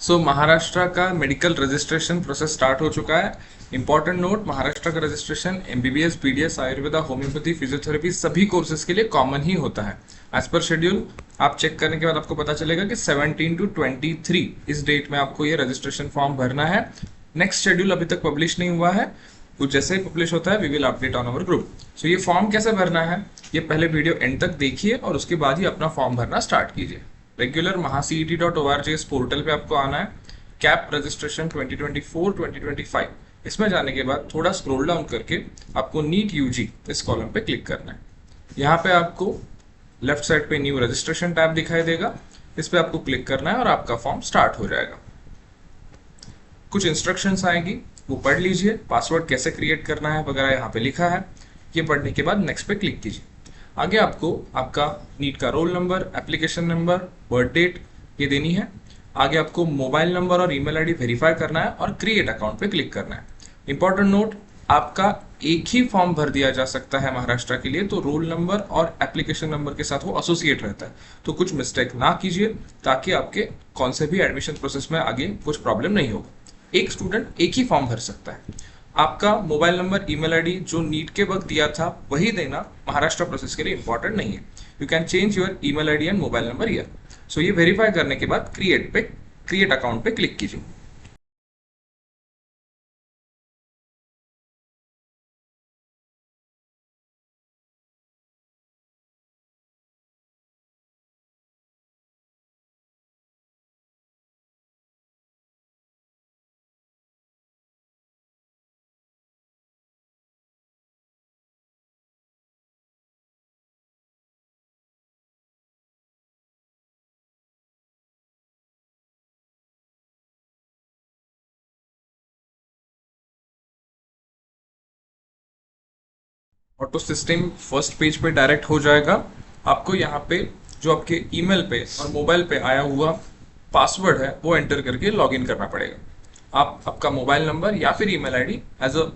महाराष्ट्र का medical registration process start हो चुका है। इंपॉर्टेंट नोट, महाराष्ट्र का registration MBBS, BDS, Ayurveda, homeopathy, physiotherapy सभी कोर्सेज के लिए कॉमन ही होता है। एज पर शेड्यूल आप चेक करने के बाद आपको पता चलेगा कि 17 to 23 इस डेट में आपको ये रजिस्ट्रेशन फॉर्म भरना है। नेक्स्ट शेड्यूल अभी तक पब्लिश नहीं हुआ है, कुछ जैसे ही पब्लिश होता है we will update on our group. So ये फॉर्म कैसे भरना है, ये पहले वीडियो एंड तक देखिए और उसके बाद ही अपना फॉर्म भरना स्टार्ट कीजिए। रेगुलर महाCET.org इस पोर्टल पे आपको आना है। कैप रजिस्ट्रेशन 2024-2025 इसमें जाने के बाद थोड़ा स्क्रॉल डाउन करके आपको नीट यूजी इस कॉलम पे क्लिक करना है। यहाँ पे आपको लेफ्ट साइड पे न्यू रजिस्ट्रेशन टैब दिखाई देगा, इस पे आपको क्लिक करना है और आपका फॉर्म स्टार्ट हो जाएगा। कुछ इंस्ट्रक्शंस आएंगी, वो पढ़ लीजिए। पासवर्ड कैसे क्रिएट करना है वगैरह यहाँ पे लिखा है। ये पढ़ने के बाद नेक्स्ट पे क्लिक कीजिए। आगे आपको आपका नीट का roll number, application number, birth date ये देनी है। आगे आपको मोबाइल नंबर और ईमेल आईडी वेरीफाई करना है और क्रिएट अकाउंट पे क्लिक करना है। इंपॉर्टेंट नोट, आपका एक ही फॉर्म भर दिया जा सकता है महाराष्ट्र के लिए, तो रोल नंबर और एप्लीकेशन नंबर के साथ वो एसोसिएट रहता है, तो कुछ मिस्टेक ना कीजिए ताकि आपके कौन से भी एडमिशन प्रोसेस में आगे कुछ प्रॉब्लम नहीं होगा। एक स्टूडेंट एक ही फॉर्म भर सकता है। आपका मोबाइल नंबर, ईमेल आईडी जो नीट के वक्त दिया था वही देना महाराष्ट्र प्रोसेस के लिए इंपॉर्टेंट नहीं है। You can change your email ID and mobile number here. So ये वेरीफाई करने के बाद क्रिएट अकाउंट पे क्लिक कीजिए। ऑटो सिस्टम फर्स्ट पेज पे डायरेक्ट हो जाएगा। आपको यहाँ पे जो आपके ईमेल पे और मोबाइल पे आया हुआ पासवर्ड है वो एंटर करके लॉगिन करना पड़ेगा। आप आपका मोबाइल नंबर या फिर email ID as a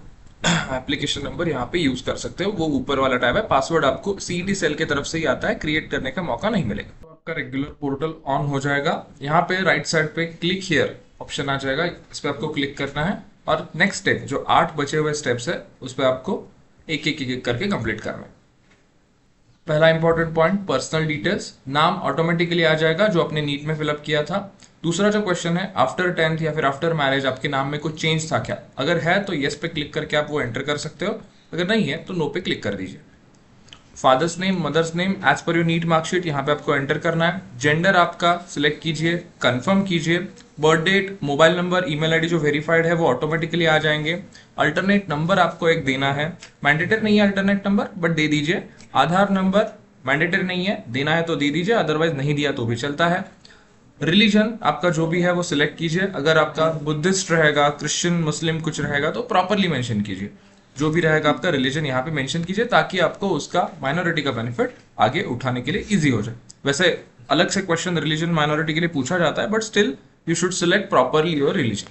application number यहाँ पे यूज कर सकते हो, वो ऊपर वाला टैब है। पासवर्ड आपको सीईटी सेल की तरफ से ही आता है, क्रिएट करने का मौका नहीं मिलेगा। तो आपका रेगुलर पोर्टल ऑन हो जाएगा। यहाँ पे राइट साइड पे क्लिक हियर ऑप्शन आ जाएगा, इस पे आपको क्लिक करना है और नेक्स्ट स्टेप जो 8 बचे हुए स्टेप्स है उस पर आपको एक करके कंप्लीट करना है। पहला इंपॉर्टेंट पॉइंट, पर्सनल डिटेल्स, नाम ऑटोमेटिकली आ जाएगा जो आपने नीट में फिलअप किया था। दूसरा जो क्वेश्चन है, आफ्टर 10th या फिर आफ्टर मैरिज आपके नाम में कुछ चेंज था क्या? अगर है तो यस पे क्लिक करके आप वो एंटर कर सकते हो, अगर नहीं है तो नो पे क्लिक कर दीजिए। Father's name, mother's name as per your NEET marksheet यहाँ पे आपको एंटर करना है। जेंडर आपका सिलेक्ट कीजिए, कंफर्म कीजिए। Birth date, mobile number, email ID जो वेरीफाइड है वो ऑटोमेटिकली आ जाएंगे। अल्टरनेट नंबर आपको एक देना है, मैंडेटरी नहीं है अल्टरनेट नंबर बट दे दीजिए। आधार नंबर मैंडेटरी नहीं है, देना है तो दे दीजिए, अदरवाइज नहीं दिया तो भी चलता है। रिलीजन आपका जो भी है वो सिलेक्ट कीजिए, अगर आपका बुद्धिस्ट रहेगा, क्रिश्चियन, मुस्लिम कुछ रहेगा तो प्रॉपरली मेंशन कीजिए। जो भी रहेगा आपका रिलीजन यहाँ पे मेंशन कीजिए ताकि आपको उसका माइनॉरिटी का बेनिफिट आगे उठाने के लिए इजी हो जाए। वैसे अलग से क्वेश्चन रिलीजन माइनॉरिटी के लिए पूछा जाता है but still you should select properly your religion.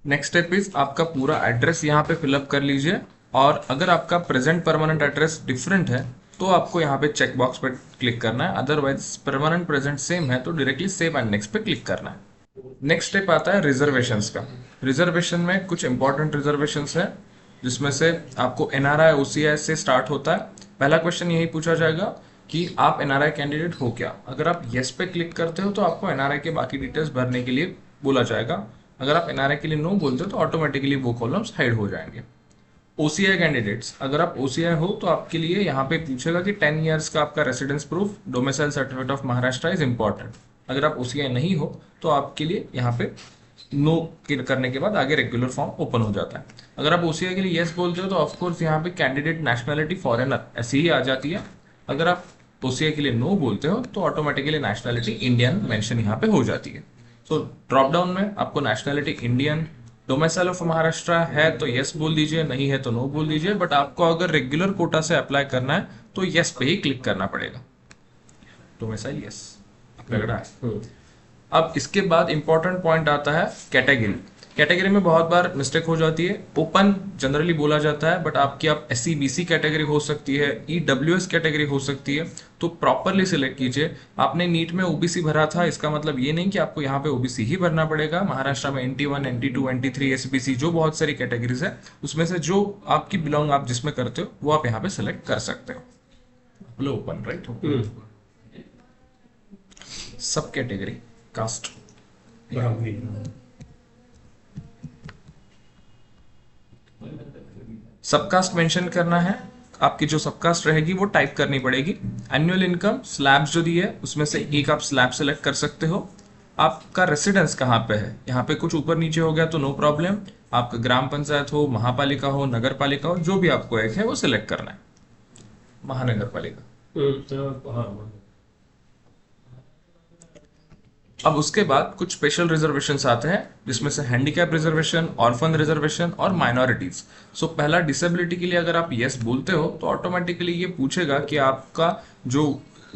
Next step is आपका पूरा एड्रेस यहाँ पे फिलअप कर लीजिए और अगर आपका प्रेजेंट परमानेंट एड्रेस डिफरेंट है तो आपको यहाँ पे चेक बॉक्स पे क्लिक करना है, अदरवाइज परमानेंट प्रेजेंट सेम है तो डायरेक्टली सेव एंड नेक्स्ट पे क्लिक करना है। नेक्स्ट स्टेप आता है रिजर्वेशंस का। रिजर्वेशन में कुछ इंपॉर्टेंट रिजर्वेशंस है जिसमें से आपको एनआरआई ओसीआई से स्टार्ट होता है। पहला क्वेश्चन यही पूछा जाएगा कि आप एनआरआई कैंडिडेट हो क्या? अगर आप येस पे क्लिक करते हो तो आपको एनआरआई के बाकी डिटेल्स भरने के लिए बोला जाएगा। अगर आप एनआरआई के लिए नो बोलते हो तो ऑटोमेटिकली वो कॉलम्स हाइड हो जाएंगे। ओसीआई कैंडिडेट्स, अगर आप ओसीआई हो तो आपके लिए यहाँ पे पूछेगा कि 10 ईयर्स का आपका residence proof, domicile certificate of Maharashtra is important. अगर आप ओसीआई नहीं हो तो आपके लिए यहाँ पे नो करने के बाद आगे रेगुलर फॉर्म ओपन हो जाता है। अगर आप ओसीआई के लिए यस बोलते हो तो ऑफकोर्स यहाँ पे कैंडिडेट नेशनलिटी फॉरेनर ऐसी ही आ जाती है। अगर आप ओसीआई के लिए नो बोलते हो तो ऑटोमेटिकली नेशनलिटी इंडियन मेंशन यहाँ पे हो जाती है। तो ड्रॉप डाउन में आपको nationality Indian, domicile of Maharashtra है तो यस बोल दीजिए, नहीं है तो नो बोल दीजिए। बट आपको अगर रेगुलर कोटा से अप्लाई करना है तो यस पे ही क्लिक करना पड़ेगा। डोमिसाइल यस लग रहा है। अब इसके बाद इंपॉर्टेंट पॉइंट आता है कैटेगरी। कैटेगरी में बहुत बार मिस्टेक हो जाती है। ओपन जनरली बोला जाता है, बट आपकी आप S C B C category हो सकती है, ई डब्ल्यू एस कैटेगरी हो सकती है। तो प्रॉपरली सिलेक्ट कीजिए। आपने नीट में ओबीसी भरा था, इसका मतलब ये नहीं कि आपको यहाँ पे ओबीसी ही भरना पड़ेगा। महाराष्ट्र में NT1, NT2, NT3, SBC जो बहुत सारी कैटेगरीज है, उसमें से जो आपकी बिलोंग आप जिसमें करते हो वो आप यहाँ पे सिलेक्ट कर सकते हो। बोलो ओपन, राइट। सब कैटेगरी कास्ट, सबकास्ट मेंशन करना है। आपकी जो सबकास्ट रहेगी वो टाइप करनी पड़ेगी। एनुअल इनकम स्लैब्स जो दी है उसमें से एक आप स्लैब सेलेक्ट कर सकते हो। आपका रेसिडेंस कहाँ पे है, यहाँ पे कुछ ऊपर नीचे हो गया तो नो प्रॉब्लम। आपका ग्राम पंचायत हो, महापालिका हो, नगर पालिका हो, जो भी आपको एक है वो सिलेक्ट करना है। महानगर पालिका। हाँ, अब उसके बाद कुछ स्पेशल रिजर्वेशंस आते हैं, जिसमें से हैंडीकैप रिजर्वेशन, ऑर्फन रिजर्वेशन और माइनॉरिटीज। सो पहला डिसेबिलिटी के लिए अगर आप यस बोलते हो तो ऑटोमेटिकली ये पूछेगा कि आपका जो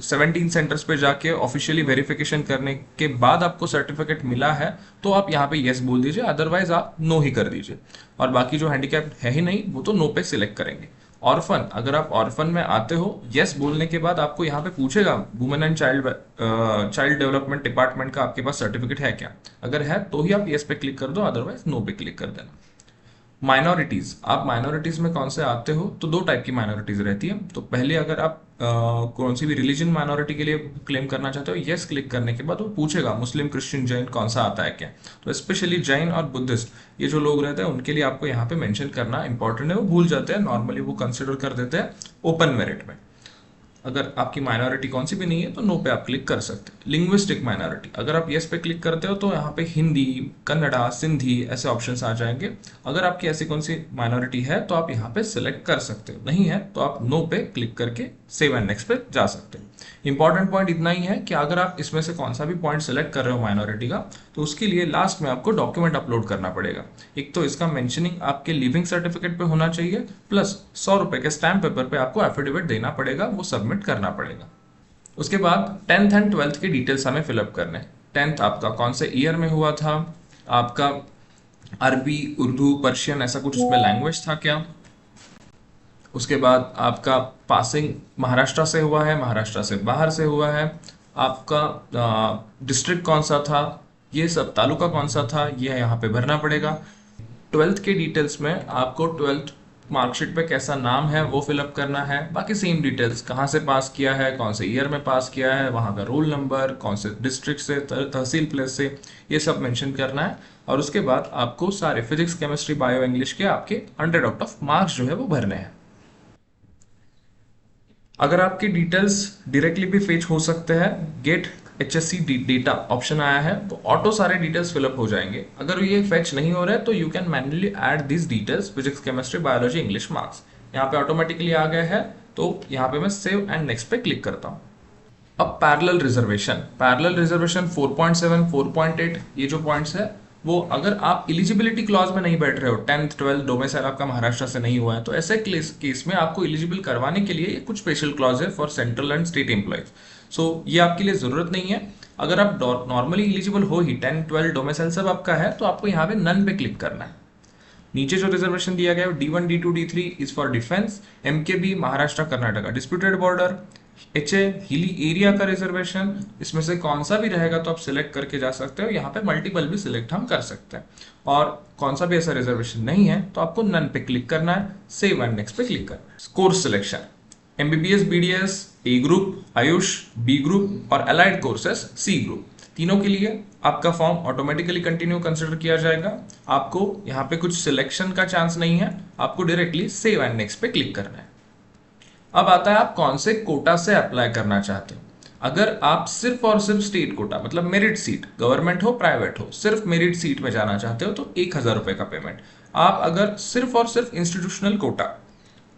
17 सेंटर्स पे जाके ऑफिशियली वेरिफिकेशन करने के बाद आपको सर्टिफिकेट मिला है तो आप यहाँ पे यस बोल दीजिए, अदरवाइज आप नो ही कर दीजिए। और बाकी जो हैंडीकैप है ही नहीं वो तो नो पे सिलेक्ट करेंगे। ऑर्फन, अगर आप ऑर्फन में आते हो, यस बोलने के बाद आपको यहाँ पे पूछेगा women and child development department का आपके पास सर्टिफिकेट है क्या। अगर है तो ही आप यस पे क्लिक कर दो, अदरवाइज नो पे क्लिक कर देना। माइनॉरिटीज, आप माइनॉरिटीज में कौन से आते हो तो दो टाइप की माइनॉरिटीज रहती है। तो पहले अगर आप कौन सी भी रिलीजन माइनॉरिटी के लिए क्लेम करना चाहते हो, यस क्लिक करने के बाद वो पूछेगा मुस्लिम, क्रिश्चियन, जैन कौन सा आता है क्या। तो स्पेशली जैन और बुद्धिस्ट ये जो लोग रहते हैं उनके लिए आपको यहाँ पे मेंशन करना इंपॉर्टेंट है। वो भूल जाते हैं, नॉर्मली वो कंसिडर कर देते हैं ओपन मेरिट में। अगर आपकी माइनॉरिटी कौन सी भी नहीं है तो नो पे आप क्लिक कर सकते हैं। लिंग्विस्टिक माइनॉरिटी, अगर आप यस पे क्लिक करते हो तो यहाँ पे हिंदी, कन्नड़ा, सिंधी ऐसे ऑप्शंस आ जाएंगे। अगर आपकी ऐसी कौन सी माइनॉरिटी है तो आप यहाँ पे सिलेक्ट कर सकते हो, नहीं है तो आप नो पे क्लिक करके सेव एंड नेक्स्ट पे जा सकते हो। इंपॉर्टेंट पॉइंट इतना ही है कि अगर आप इसमें से कौन सा भी पॉइंट सेलेक्ट कर रहे हो माइनॉरिटी का, तो उसके लिए लास्ट में आपको डॉक्यूमेंट अपलोड करना पड़ेगा। एक तो इसका मेंशनिंग आपके लिविंग सर्टिफिकेट पे होना चाहिए, प्लस 100 रुपए के स्टैम्प पेपर पे आपको एफिडेविट देना पड़ेगा, वो सबमिट करना पड़ेगा। उसके बाद 10th एंड 12th के डिटेल्स हमें फिलअप करने हैं। 10th आपका कौन से ईयर में हुआ था, आपका अरबी, उर्दू, पर्शियन ऐसा कुछ उसमें लैंग्वेज था क्या। उसके बाद आपका पासिंग महाराष्ट्र से हुआ है, महाराष्ट्र से बाहर से हुआ है, आपका डिस्ट्रिक्ट कौन सा था, ये सब, तालुका कौन सा था, ये यहाँ पे भरना पड़ेगा। 12th के डिटेल्स में आपको 12th मार्कशीट पे कैसा नाम है वो फिलअप करना है। बाकी सेम डिटेल्स, कहाँ से पास किया है, कौन से ईयर में पास किया है, वहाँ का रोल नंबर, कौन से डिस्ट्रिक्ट से, तहसील प्लेस से, ये सब मेंशन करना है। और उसके बाद आपको सारे फिजिक्स, केमिस्ट्री, बायो, इंग्लिश के आपके 100 आउट ऑफ मार्क्स जो है वो भरने हैं। अगर आपकी डिटेल्स डायरेक्टली भी फेच हो सकते हैं, गेट HSC डेटा ऑप्शन आया है तो ऑटो सारे डिटेल्स फिलअप हो जाएंगे। अगर ये फेच नहीं हो रहा है तो you can manually add this details, physics, chemistry, biology, English marks यहाँ पे ऑटोमेटिकली आ गए हैं। तो यहाँ पे मैं सेव एंड नेक्स्ट पे क्लिक करता हूँ। अब पैरेलल रिजर्वेशन 4.7, 4.8 ये जो पॉइंट्स है वो अगर आप एलिजिबिलिटी क्लॉज में नहीं बैठ रहे हो, 10th 12th डोमिसाइल आपका महाराष्ट्र से नहीं हुआ है, तो ऐसे केस में आपको एलिजिबल करवाने के लिए ये कुछ स्पेशल क्लॉज है for central and state employees. So ये आपके लिए जरूरत नहीं है। अगर आप नॉर्मली एलिजिबल हो ही, 10 12 डोमिसाइल सब आपका है, तो आपको यहाँ पे नन पे क्लिक करना है। नीचे जो रिजर्वेशन दिया गया है D1, D2, D3 is for defence, MKB Maharashtra Karnataka disputed border, HA hilly area का रिजर्वेशन, इसमें से कौन सा भी रहेगा तो आप सिलेक्ट करके जा सकते हो। यहाँ पे मल्टीपल भी सिलेक्ट हम कर सकते हैं। और कौन सा भी ऐसा रिजर्वेशन नहीं है तो आपको नन पे क्लिक करना है, सेव एंड नेक्स्ट पे क्लिक करना है। Course selection, MBBS, BDS, A group, Ayush B group और अलाइड कोर्सेस C ग्रुप, तीनों के लिए आपका फॉर्म ऑटोमेटिकली कंटिन्यू कंसिडर किया जाएगा। आपको यहाँ पे कुछ सिलेक्शन का चांस नहीं है, आपको डायरेक्टली सेव एंड नेक्स्ट पे क्लिक करना है। अब आता है आप कौन से कोटा से अप्लाई करना चाहते हो। अगर आप सिर्फ और सिर्फ स्टेट कोटा मतलब मेरिट सीट, गवर्नमेंट हो प्राइवेट हो, सिर्फ मेरिट सीट में जाना चाहते हो तो 1000 रुपए का पेमेंट। आप अगर सिर्फ और सिर्फ इंस्टीट्यूशनल कोटा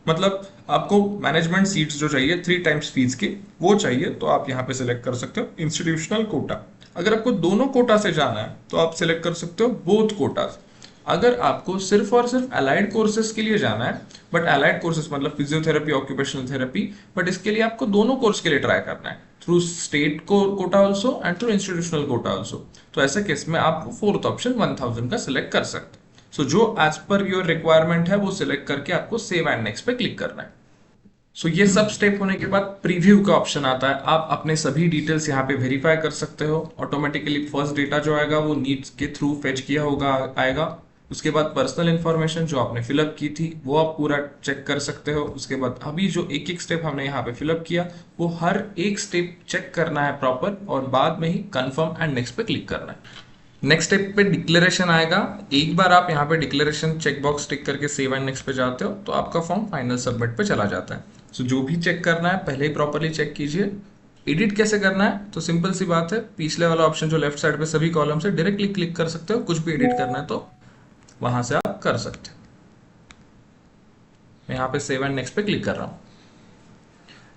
मतलब आपको मैनेजमेंट सीट्स जो चाहिए 3 टाइम्स फीस की वो चाहिए तो आप यहाँ पे सिलेक्ट कर सकते हो इंस्टीट्यूशनल कोटा। अगर आपको दोनों कोटा से जाना है तो आप सिलेक्ट कर सकते हो बोथ कोटास। अगर आपको सिर्फ और सिर्फ अलाइड कोर्सेज के लिए जाना है, बट अलाइड कोर्सेज मतलब फिजियोथेरेपी, ऑक्यूपेशनल थेरेपी, बट इसके लिए आपको दोनों कोर्स के लिए ट्राई करना है, थ्रू स्टेट को quota also and through institutional quota also. तो ऐसे केस में आप फोर्थ ऑप्शन 1000 का सिलेक्ट कर सकते हैं। सो जो एज पर योर रिक्वायरमेंट है वो सिलेक्ट करके आपको सेव एंड नेक्स्ट पे क्लिक करना है। सो ये सब स्टेप होने के बाद प्रीव्यू का ऑप्शन आता है। आप अपने सभी डिटेल्स यहाँ पे वेरीफाई कर सकते हो। ऑटोमेटिकली फर्स्ट डेटा जो आएगा वो नीड्स के थ्रू फेच किया होगा आएगा। उसके बाद पर्सनल इन्फॉर्मेशन जो आपने फिलअप की थी वो आप पूरा चेक कर सकते हो। उसके बाद अभी जो एक एक स्टेप हमने यहाँ पे फिलअप किया वो हर एक स्टेप चेक करना है प्रॉपर, और बाद में ही कंफर्म एंड नेक्स्ट पे क्लिक करना है। नेक्स्ट स्टेप पे डिक्लेरेशन आएगा। एक बार आप यहाँ पे डिक्लेरेशन चेक बॉक्स टिक करके सेव एंड नेक्स्ट पे जाते हो तो आपका फॉर्म फाइनल सबमिट पे चला जाता है। सो जो भी चेक करना है पहले ही प्रॉपरली चेक कीजिए। एडिट कैसे करना है तो सिंपल सी बात है, पिछले वाला ऑप्शन जो लेफ्ट साइड पे सभी कॉलम से डायरेक्टली क्लिक कर सकते हो। कुछ भी एडिट करना है तो वहां से आप कर सकते हो। मैं यहाँ पे सेव एंड नेक्स्ट पे क्लिक कर रहा हूँ।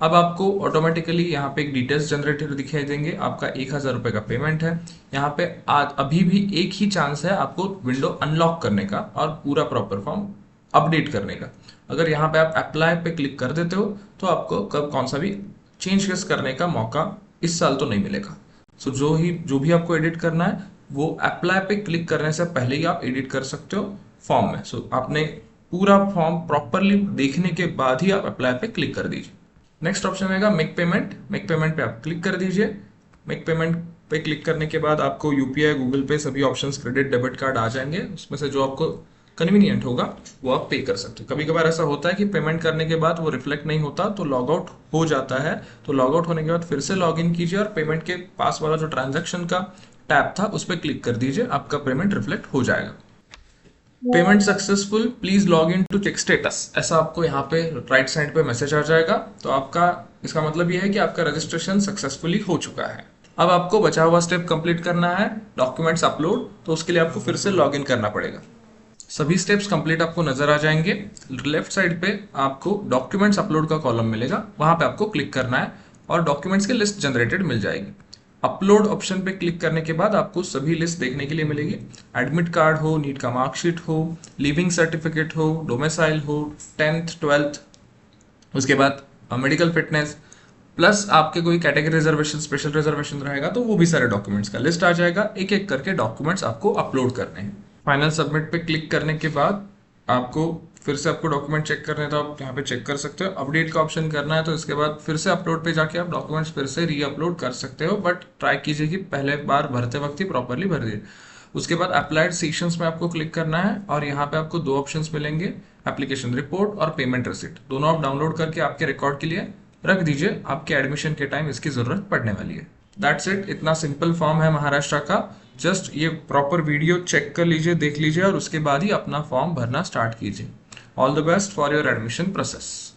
अब आपको ऑटोमेटिकली यहाँ पे एक डिटेल्स जनरेटर दिखाई देंगे। आपका 1000 रुपये का पेमेंट है। यहाँ पे आज अभी भी एक ही चांस है आपको विंडो अनलॉक करने का और पूरा प्रॉपर फॉर्म अपडेट करने का। अगर यहाँ पे आप अप्लाई पे क्लिक कर देते हो तो आपको कब कौन सा भी चेंज करने का मौका इस साल तो नहीं मिलेगा। सो जो भी आपको एडिट करना है वो अप्लाई पे क्लिक करने से पहले ही आप एडिट कर सकते हो फॉर्म में। सो आपने पूरा फॉर्म प्रॉपरली देखने के बाद ही आप अप्लाई पे क्लिक कर दीजिए। नेक्स्ट ऑप्शन आएगा मेक पेमेंट। मेक पेमेंट पे आप क्लिक कर दीजिए। मेक पेमेंट पे क्लिक करने के बाद आपको यूपीआई, गूगल पे सभी ऑप्शंस, क्रेडिट, डेबिट कार्ड आ जाएंगे। उसमें से जो आपको कन्वीनियंट होगा वो आप पे कर सकते हो। कभी कभार ऐसा होता है कि पेमेंट करने के बाद वो रिफ्लेक्ट नहीं होता तो लॉग आउट हो जाता है। तो लॉग आउट होने के बाद फिर से लॉग इन कीजिए और पेमेंट के पास वाला जो ट्रांजेक्शन का टैब था उस पर क्लिक कर दीजिए। आपका पेमेंट रिफ्लेक्ट हो जाएगा। Payment successful, please log in to check status, ऐसा आपको यहाँ पे राइट साइड पे मैसेज आ जाएगा। तो आपका इसका मतलब ये है कि आपका रजिस्ट्रेशन सक्सेसफुली हो चुका है। अब आपको बचा हुआ स्टेप कंप्लीट करना है, डॉक्यूमेंट्स अपलोड। तो उसके लिए आपको फिर से लॉग इन करना पड़ेगा। सभी स्टेप्स कंप्लीट आपको नजर आ जाएंगे। लेफ्ट साइड पे आपको डॉक्यूमेंट्स अपलोड का कॉलम मिलेगा, वहां पे आपको क्लिक करना है और डॉक्यूमेंट्स की लिस्ट जनरेटेड मिल जाएगी। अपलोड ऑप्शन पे क्लिक करने के बाद आपको सभी लिस्ट देखने के लिए मिलेगी। एडमिट कार्ड हो, नीट का मार्कशीट हो, लिविंग सर्टिफिकेट हो, डोमिसाइल हो, 10th 12th, उसके बाद मेडिकल फिटनेस, प्लस आपके कोई कैटेगरी रिजर्वेशन, स्पेशल रिजर्वेशन रहेगा तो वो भी सारे डॉक्यूमेंट्स का लिस्ट आ जाएगा। एक एक करके डॉक्यूमेंट्स आपको अपलोड करने हैं। फाइनल सबमिट पे क्लिक करने के बाद आपको फिर से आपको डॉक्यूमेंट चेक करने हैं तो आप यहाँ पे चेक कर सकते हो। अपडेट का ऑप्शन करना है तो इसके बाद फिर से अपलोड पे जाके आप डॉक्यूमेंट्स फिर से री अपलोड कर सकते हो, बट ट्राई कीजिए कि पहले बार भरते वक्त ही प्रॉपरली भर दिए। उसके बाद अप्लाइड सेक्शंस में आपको क्लिक करना है और यहाँ पे आपको दो ऑप्शंस मिलेंगे, एप्लीकेशन रिपोर्ट और पेमेंट रिसिप्ट। दोनों आप डाउनलोड करके आपके रिकॉर्ड के लिए रख दीजिए। आपके एडमिशन के टाइम इसकी जरूरत पड़ने वाली है। That's it. इतना सिंपल फॉर्म है महाराष्ट्र का। जस्ट ये प्रॉपर वीडियो चेक कर लीजिए, देख लीजिए और उसके बाद ही अपना फॉर्म भरना स्टार्ट कीजिए। All the best for your admission process.